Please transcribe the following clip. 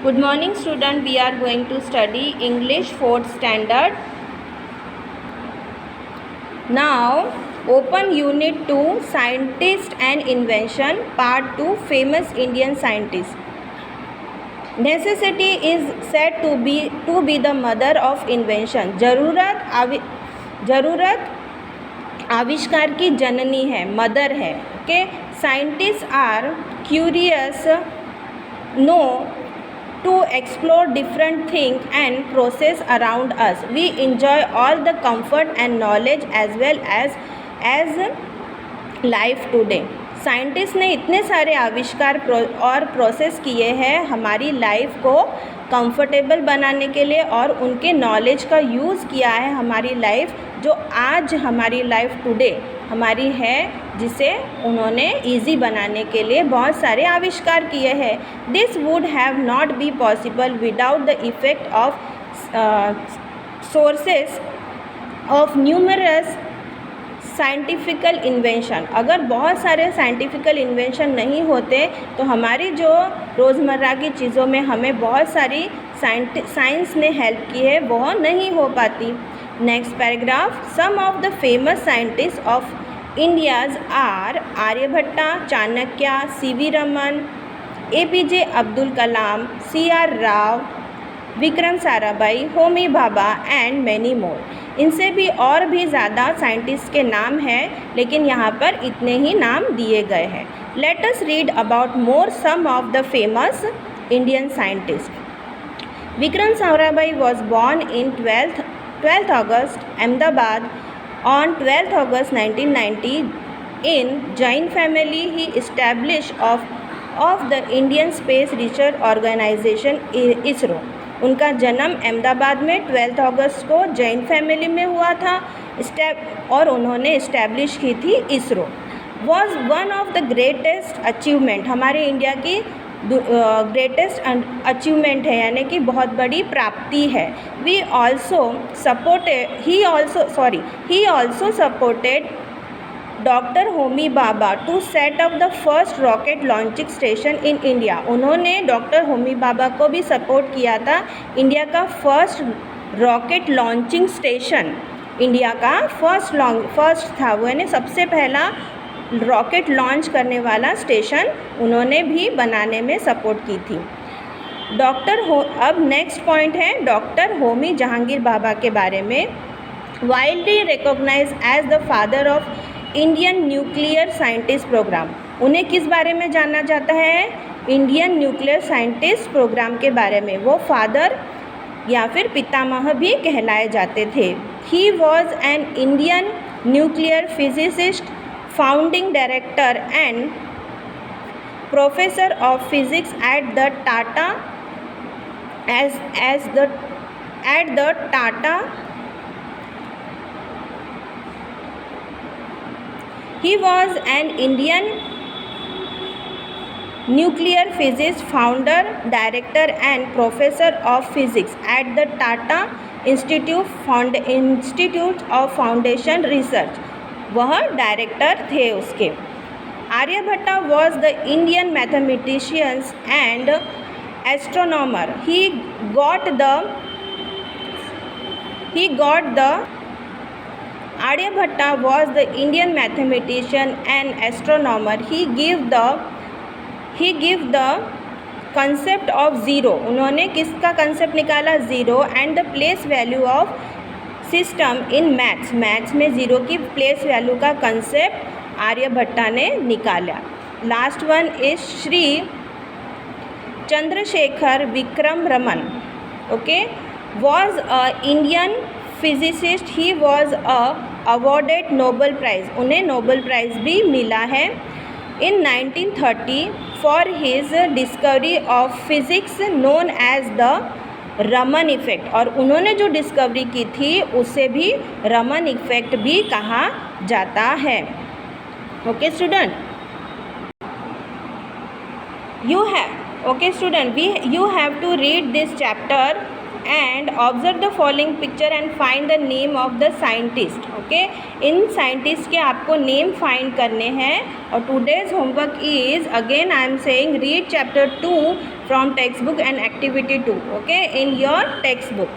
Good morning student, we are going to study English 4th standard. Now open unit 2 Scientist and Invention part 2 Famous Indian Scientists. Necessity is said to be the mother of invention. जरूरत आविष्कार की जननी है, mother है. Okay, scientist are curious know to explore different things and process around us. We enjoy all the comfort and knowledge as well as life today. Scientist ने इतने सारे आविष्कार और प्रोसेस किए हैं हमारी लाइफ को कंफर्टेबल बनाने के लिए, और उनके नॉलेज का यूज़ किया है हमारी लाइफ जो आज हमारी लाइफ टुडे हमारी है, जिसे उन्होंने इजी बनाने के लिए बहुत सारे आविष्कार किए हैं. This would have not be possible without the effect of sources of numerous scientifical invention. अगर बहुत सारे साइंटिफिकल इन्वेंशन नहीं होते तो हमारी जो रोज़मर्रा की चीज़ों में हमें बहुत सारी साइंस ने हेल्प की है, वह नहीं हो पाती. Next paragraph. Some of the famous scientist of India's are Aryabhata, Chanakya, C V. Raman, A P J. Abdul Kalam, C R. Rao, Vikram Sarabhai, Homi Bhabha and many more. इनसे भी और भी ज़्यादा साइंटिस्ट के नाम हैं, लेकिन यहाँ पर इतने ही नाम दिए गए हैं. Let us read about more some of the famous Indian scientist. Vikram Sarabhai was born in 12th August, Ahmedabad. On 12th August 1990, in Jain family, he established of the Indian Space Research Organization ISRO. उनका जन्म अहमदाबाद में 12 अगस्त को Jain family में हुआ था और उन्होंने establish की थी ISRO. Was one of the greatest achievement, हमारे इंडिया की ग्रेटेस्ट अचीवमेंट है, यानी कि बहुत बड़ी प्राप्ति है. He also supported doctor Homi Bhabha to set up the first rocket launching station in India. उन्होंने डॉक्टर होमी भाभा को भी सपोर्ट किया था. इंडिया का first rocket launching station India का फर्स्ट था, वो यानी सबसे पहला रॉकेट लॉन्च करने वाला स्टेशन उन्होंने भी बनाने में सपोर्ट की थी. अब नेक्स्ट पॉइंट है डॉक्टर होमी जहांगीर भाभा के बारे में. Widely recognise as the father of Indian nuclear scientist programme. उन्हें किस बारे में जाना जाता है? इंडियन न्यूक्लियर साइंटिस्ट प्रोग्राम के बारे में. वो फादर या फिर पितामह भी कहलाए जाते थे. He was an Indian nuclear physicist, founding director and professor of physics at the Tata Tata. He was an Indian nuclear physicist, founder, director and professor of physics at the Tata Institute of Foundation Research. वह director थे उसके. Aryabhatta was the Indian mathematician and astronomer. He got the Aryabhatta was the Indian mathematician and astronomer. He gave the concept of zero. उन्होंने किसका concept निकाला? Zero and the place value of system in maths. Maths में zero की place value का concept Aryabhata ने निकाला. Last one is Shri Chandrashekhar Vikram Raman. Okay, was a Indian physicist. He was awarded Nobel prize. उन्हें Nobel prize भी मिला है in 1930 for his discovery of physics known as the Raman effect. और उन्होंने जो डिस्कवरी की थी उसे भी रमन इफ़ेक्ट भी कहा जाता है. Okay student, you have to read this chapter and observe the following picture and find the name of the scientist. Okay, in scientist के आपको नेम फाइंड करने हैं। और today's homework is again I am saying read chapter 2 from text book and activity 2, okay, in your text book.